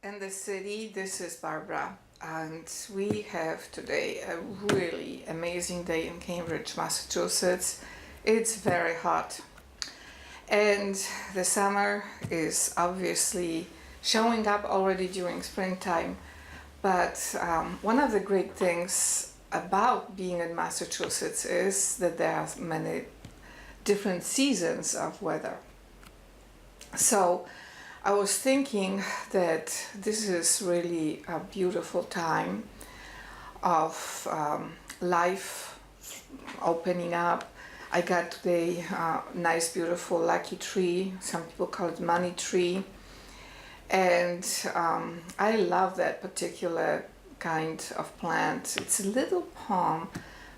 in the city. This is Barbara, and we have today a really amazing day in Cambridge, Massachusetts. It's very hot, and the summer is obviously showing up already during springtime. But one of the great things about being in Massachusetts is that there are many different seasons of weather. So I was thinking that this is really a beautiful time of life opening up. I got today a nice, beautiful lucky tree. Some people call it money tree. And I love that particular kind of plant. It's a little palm,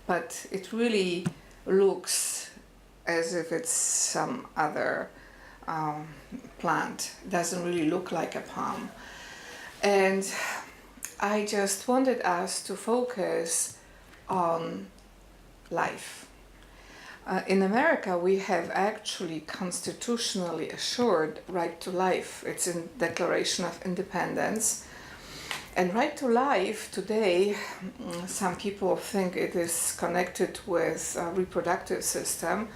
but it really looks as if it's some other plant. It doesn't really look like a palm. And I just wanted us to focus on life. In America, we have actually constitutionally assured right to life. It's in Declaration of Independence. And right to life today, some people think it is connected with a reproductive system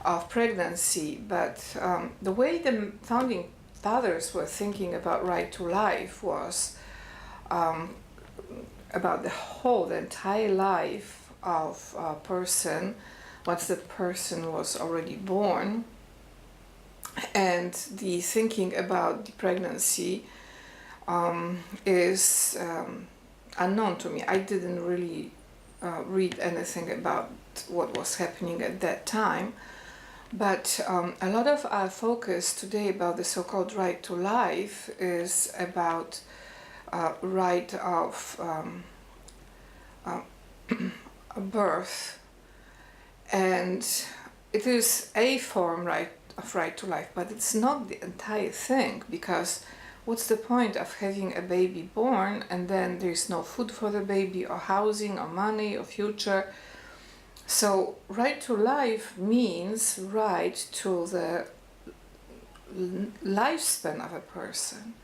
of pregnancy, but the way the founding fathers were thinking about right to life was about the entire life of a person once the person was already born. And the thinking about the pregnancy is unknown to me. I didn't really read anything about what was happening at that time. But a lot of our focus today about the so-called right to life is about right of birth. And it is a form of right to life, but it's not the entire thing, because what's the point of having a baby born and then there's no food for the baby, or housing, or money, or future? So right to life means right to the lifespan of a person.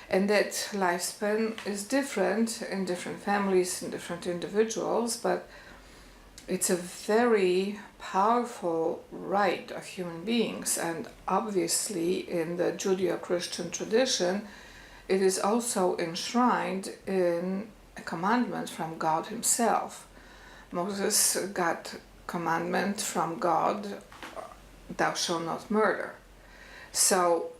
And that lifespan is different in different families and different individuals, but it's a very powerful right of human beings. And obviously in the Judeo-Christian tradition, it is also enshrined in a commandment from God himself. Moses got commandment from God, thou shalt not murder. So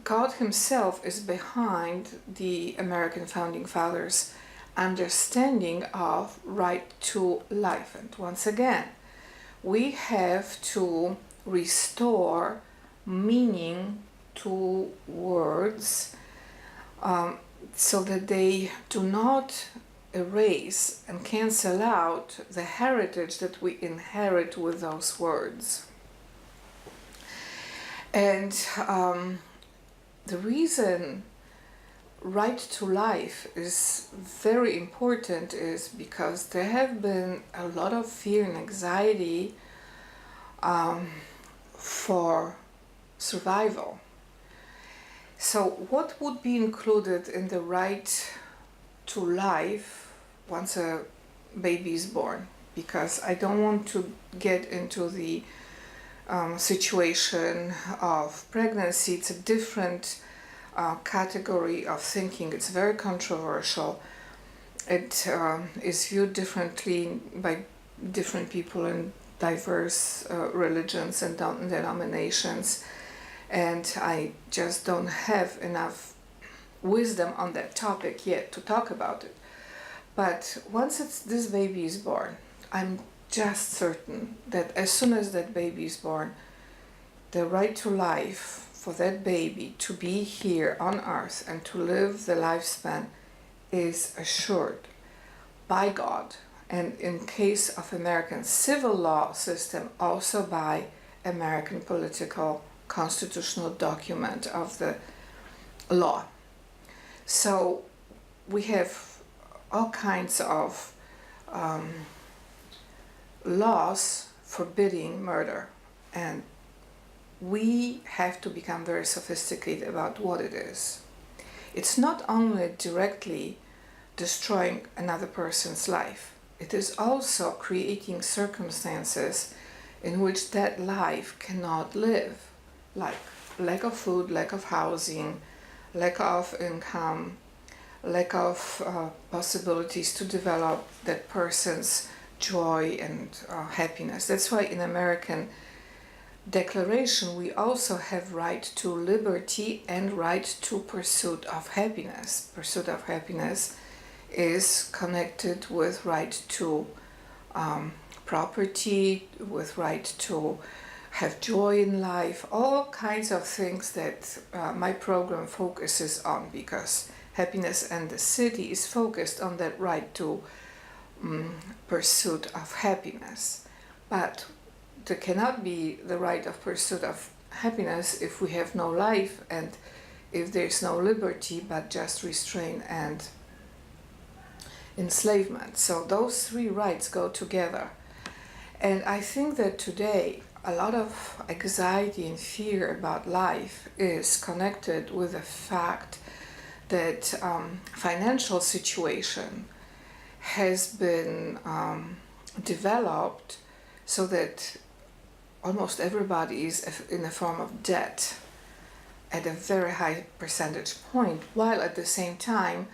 God himself is behind the American founding fathers' understanding of right to life. And once again, we have to restore meaning to words so that they do not erase and cancel out the heritage that we inherit with those words. And the reason right to life is very important is because there have been a lot of fear and anxiety for survival. So what would be included in the right to life once a baby is born? Because I don't want to get into the situation of pregnancy. It's a different category of thinking. It's very controversial. It is viewed differently by different people in diverse religions and denominations, and I just don't have enough wisdom on that topic yet to talk about it. But once this baby is born, I'm just certain that as soon as that baby is born, the right to life for that baby to be here on earth and to live the lifespan is assured by God, and in case of American civil law system, also by American political constitutional document of the law. So we have all kinds of laws forbidding murder, and we have to become very sophisticated about what it is. it's not only directly destroying another person's life, it is also creating circumstances in which that life cannot live, like lack of food, lack of housing, lack of income, lack of possibilities to develop that person's joy and happiness. That's why in American Declaration we also have right to liberty and right to pursuit of happiness. Pursuit of happiness is connected with right to property, with right to have joy in life, all kinds of things that my program focuses on, because Happiness and the City is focused on that right to pursuit of happiness. But there cannot be the right of pursuit of happiness if we have no life and if there's no liberty but just restraint and enslavement. So those three rights go together. And I think that today a lot of anxiety and fear about life is connected with the fact that financial situation has been developed so that almost everybody is in a form of debt at a very high percentage point, while at the same time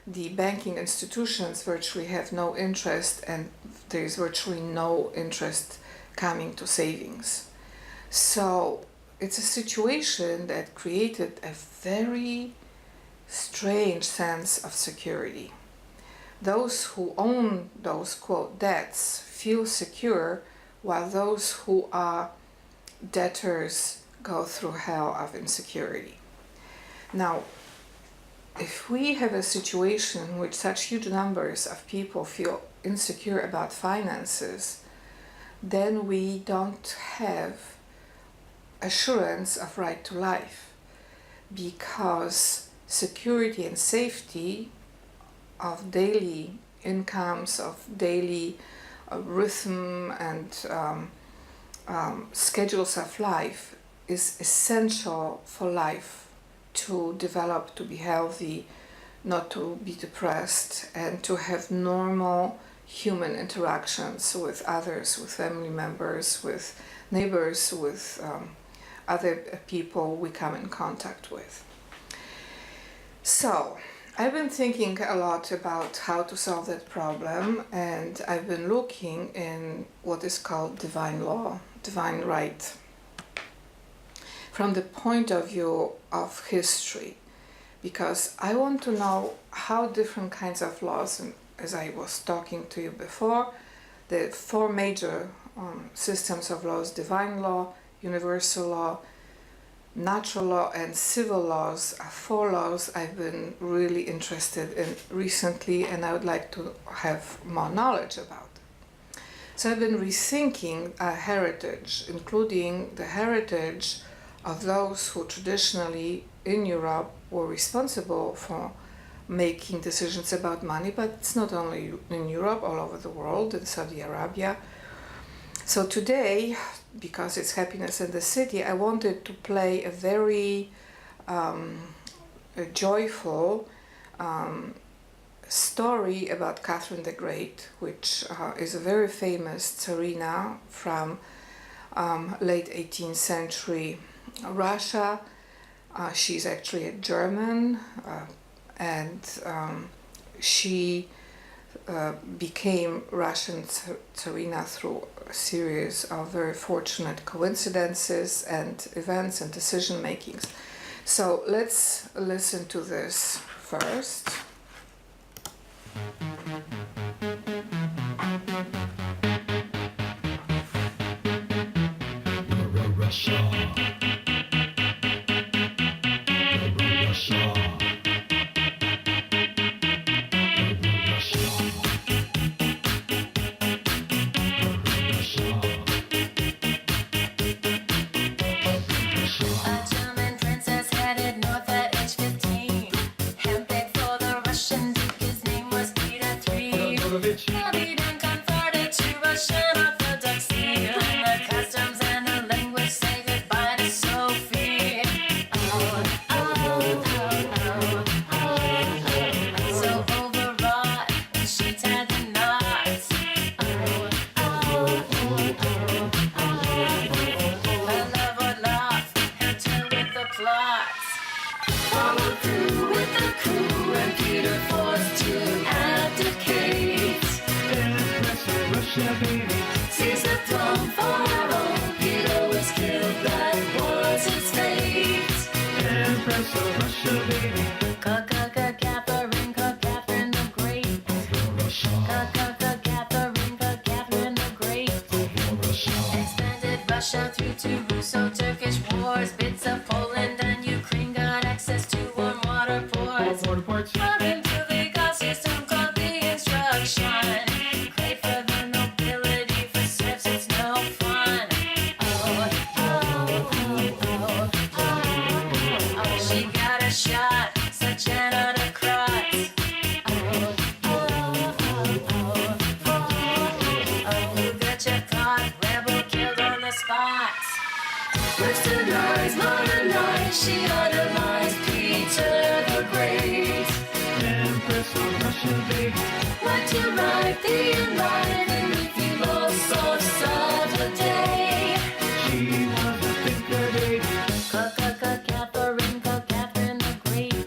the banking institutions virtually have no interest and there is virtually no interest coming to savings. So it's a situation that created a very strange sense of security. Those who own those quote debts feel secure, while those who are debtors go through hell of insecurity. Now, if we have a situation in which such huge numbers of people feel insecure about finances, then we don't have assurance of right to life, because security and safety of daily incomes, of daily rhythm and schedules of life is essential for life to develop, to be healthy, not to be depressed, and to have normal human interactions with others, with family members, with neighbors, with other people we come in contact with. So I've been thinking a lot about how to solve that problem, and I've been looking in what is called divine law, divine right, from the point of view of history, because I want to know how different kinds of laws, and as I was talking to you before, the four major systems of laws: divine law, universal law, natural law, and civil laws are four laws I've been really interested in recently, and I would like to have more knowledge about. So I've been rethinking our heritage, including the heritage of those who traditionally in Europe were responsible for making decisions about money, but it's not only in Europe, all over the world, in Saudi Arabia. So today, because it's Happiness in the City, I wanted to play a very joyful story about Catherine the Great, which is a very famous Tsarina from late 18th century Russia. She's actually a German, and she became Russian Tsarina through a series of very fortunate coincidences and events and decision makings. So let's listen to this first. Russia. Empress of Russia, baby. Catherine the Great. Catherine the Great. Expanded Russia through to Russo-Turkish wars. Bits of Poland and Ukraine got access to warm water ports. Welcome to the God system called the instruction. Great for the nobility, for serfs it's no fun. Oh, she got a shot, such an autocrat. Who betcha caught, rebel killed on the spot. Westernized, modernized, she idolized Peter the Great. Empress of Russia, baby. What you write, the enlightened philosophes of the day. She was a thinker, baby. Catherine the Great.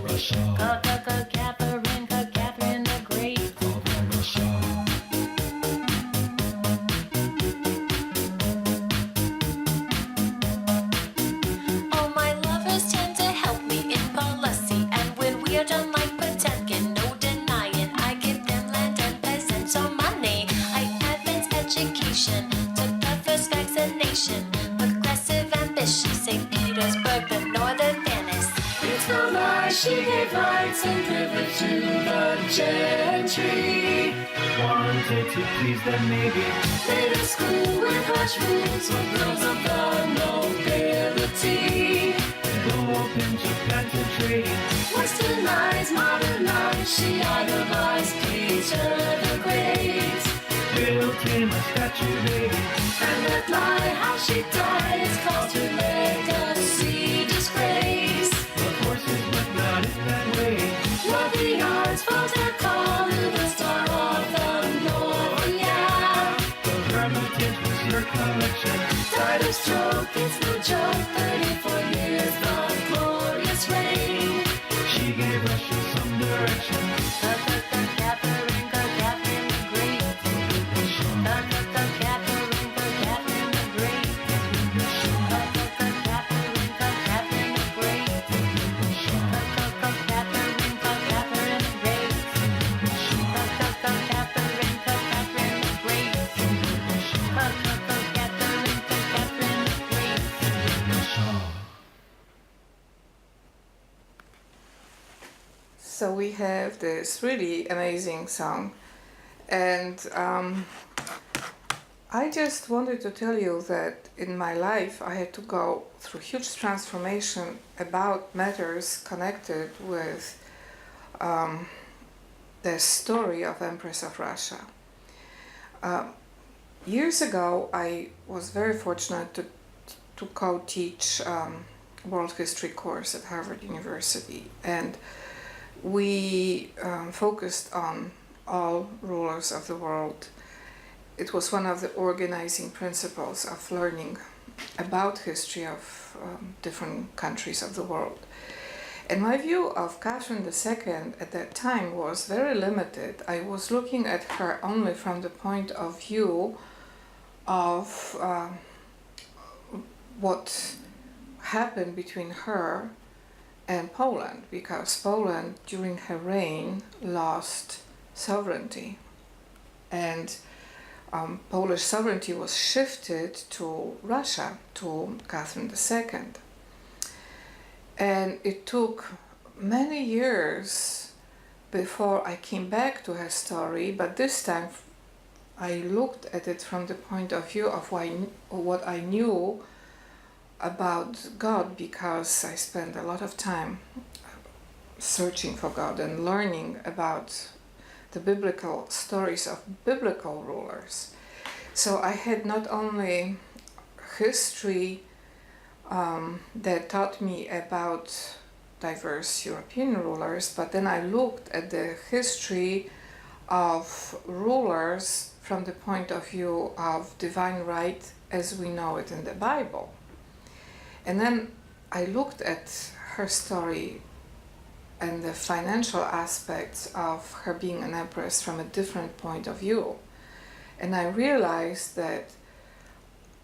Russia, Catherine the Great. Russia. All my lovers tend to help me in policy, and when we are done like Potemkin, no denying, I give them land and peasants or money. I advance education, took the first vaccination, progressive ambition, St. Petersburg, the northern Venice. It's no lie, she gave rights and privilege to the gentry. Wanted to please them, maybe. Made a school with harsh rules for girls of the nobility. Go open Japan to trade. Westernized, modernized, she idolized Peter the Great. Built him a statue, baby. And that lie, how she died, is called her legacy disgrace. Of horses, but not in that way. Love the arts, Voltaire called her the star of the North, yeah. The Hermitage was your collection. Died of stroke, it's no joke, 34 years, the glorious reign. She gave Russia some direction. Catherine the Great. Catherine the Great. So we have this really amazing song, and I just wanted to tell you that in my life I had to go through huge transformation about matters connected with the story of Empress of Russia. Years ago I was very fortunate to co-teach world history course at Harvard University, and we focused on all rulers of the world. It was one of the organizing principles of learning about history of different countries of the world. And my view of Catherine II at that time was very limited. I was looking at her only from the point of view of what happened between her and Poland, because Poland during her reign lost sovereignty, and Polish sovereignty was shifted to Russia, to Catherine II. And it took many years before I came back to her story, but this time I looked at it from the point of view of what I knew about God, because I spent a lot of time searching for God and learning about the biblical stories of biblical rulers. So I had not only history that taught me about diverse European rulers, but then I looked at the history of rulers from the point of view of divine right as we know it in the Bible. And then I looked at her story and the financial aspects of her being an empress from a different point of view. And I realized that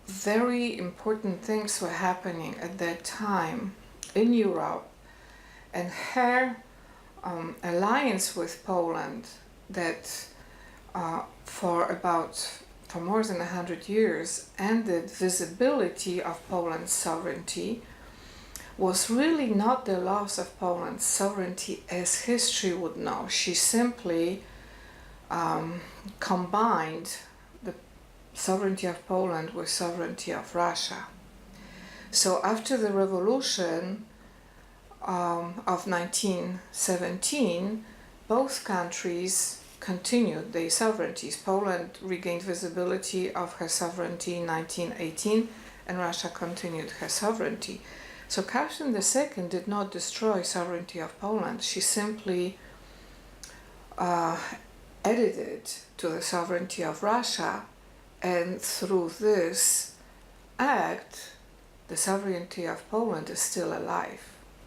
very important things were happening at that time in Europe And her alliance with Poland that for more than 100 years ended visibility of Poland's sovereignty was really not the loss of Poland's sovereignty as history would know. She simply combined the sovereignty of Poland with sovereignty of Russia. So after the revolution of 1917, both countries continued their sovereignties. Poland regained visibility of her sovereignty in 1918, and Russia continued her sovereignty. So Catherine II did not destroy sovereignty of Poland. She simply added it to the sovereignty of Russia, and through this act, the sovereignty of Poland is still alive.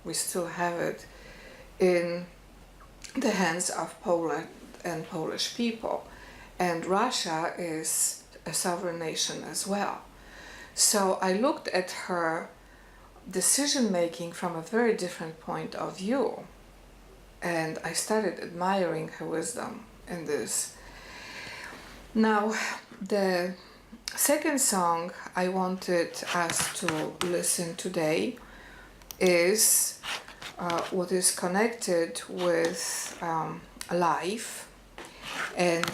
We still have it in the hands of Poland and Polish people. And Russia is a sovereign nation as well. So I looked at her decision making from a very different point of view, and I started admiring her wisdom in this. Now, the second song I wanted us to listen today is what is connected with life, and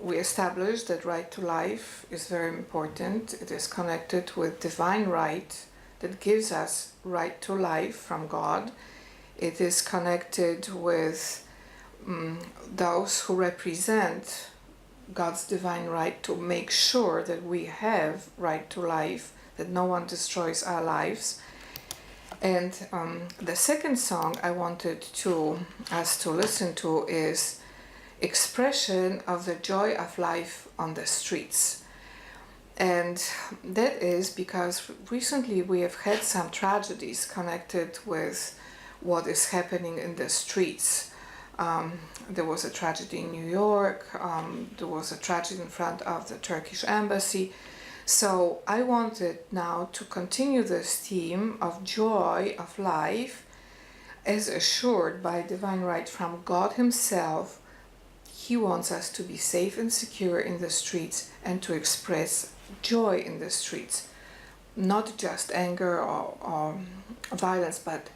we established that right to life is very important. It is connected with divine right that gives us right to life from God. It is connected with those who represent God's divine right to make sure that we have right to life, that no one destroys our lives. And the second song I wanted us to listen to is Expression of the Joy of Life on the Streets. And that is because recently we have had some tragedies connected with what is happening in the streets. There was a tragedy in New York, there was a tragedy in front of the Turkish embassy. So I wanted now to continue this theme of joy of life as assured by divine right from God Himself. He wants us to be safe and secure in the streets and to express joy in the streets. Not just anger or violence, but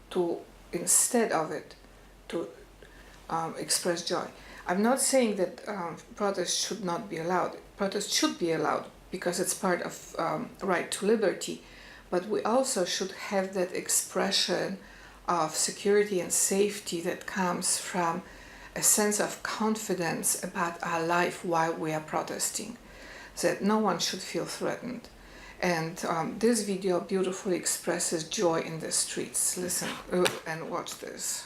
to, instead of it, to express joy. I'm not saying that protest should not be allowed. Protest should be allowed because it's part of right to liberty. But we also should have that expression of security and safety that comes from a sense of confidence about our life while we are protesting, that no one should feel threatened. And this video beautifully expresses joy in the streets. Listen and watch this.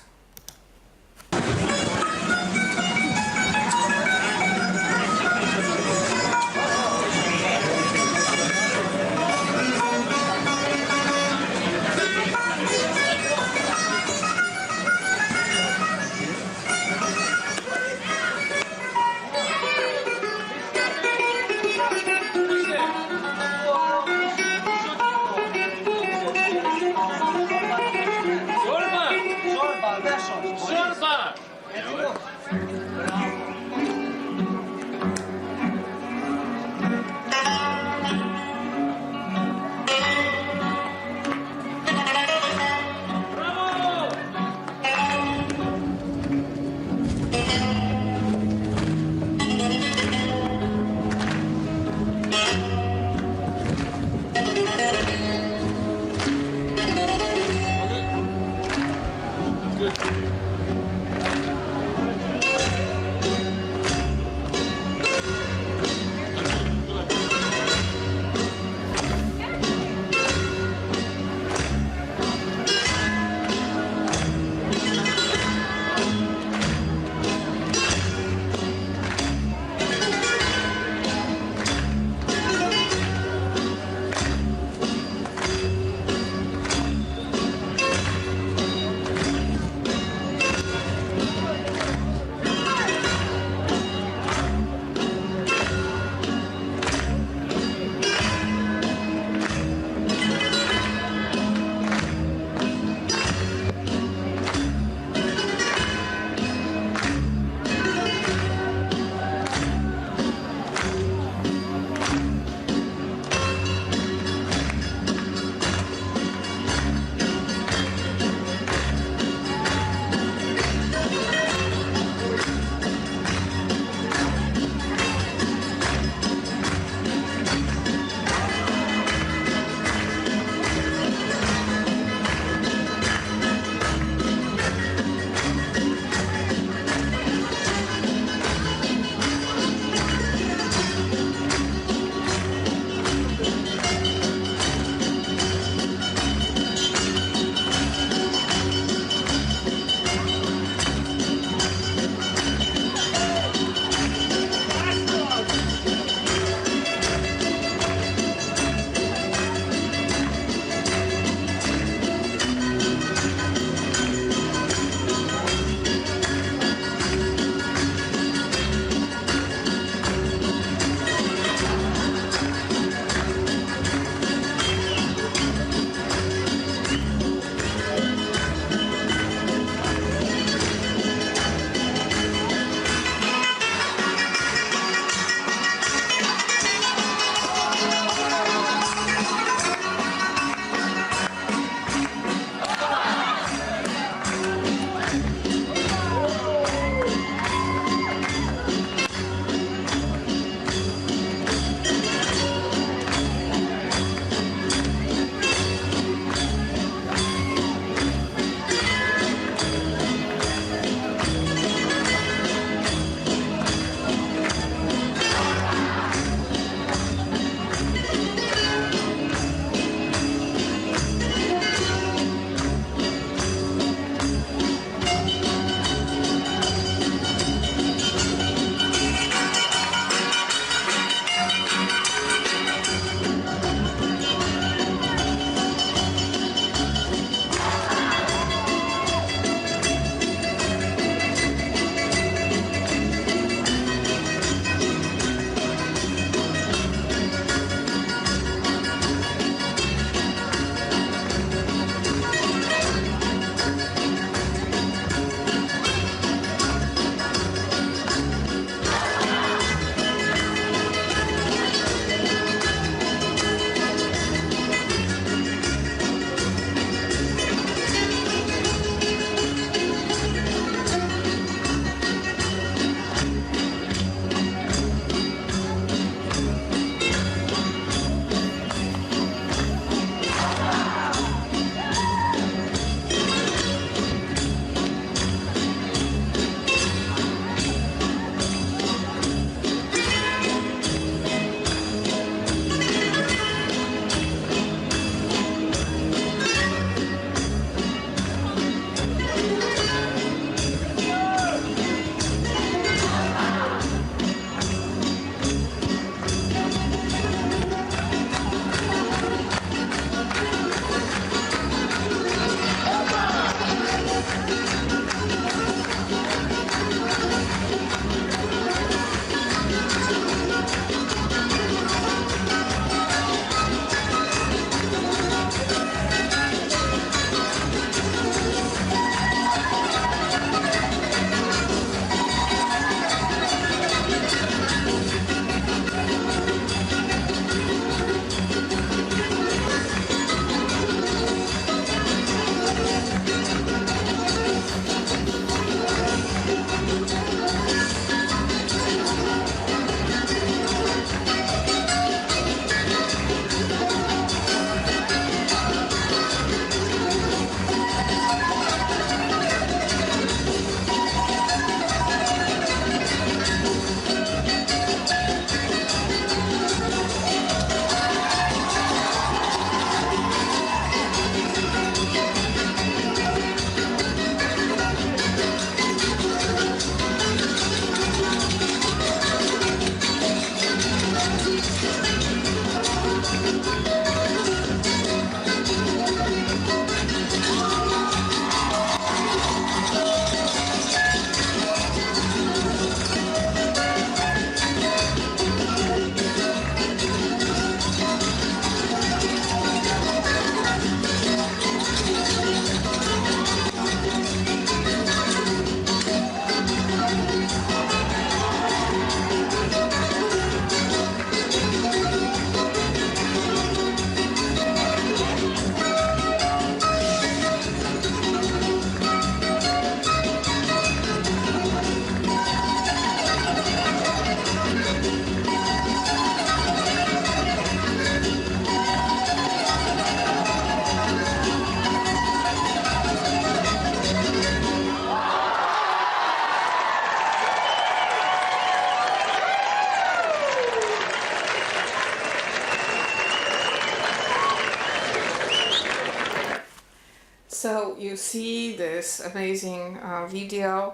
So you see this amazing video,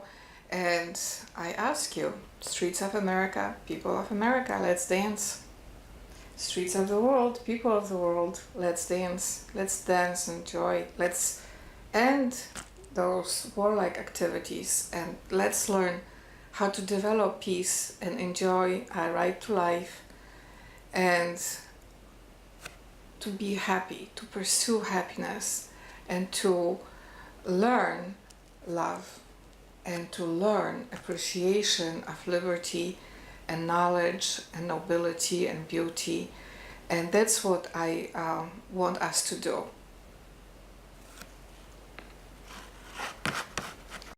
and I ask you, streets of America, people of America, let's dance. Streets of the world, people of the world, let's dance. Let's dance and joy. Let's end those warlike activities and let's learn how to develop peace and enjoy our right to life and to be happy, to pursue happiness, and to learn love and to learn appreciation of liberty and knowledge and nobility and beauty. And that's what I want us to do.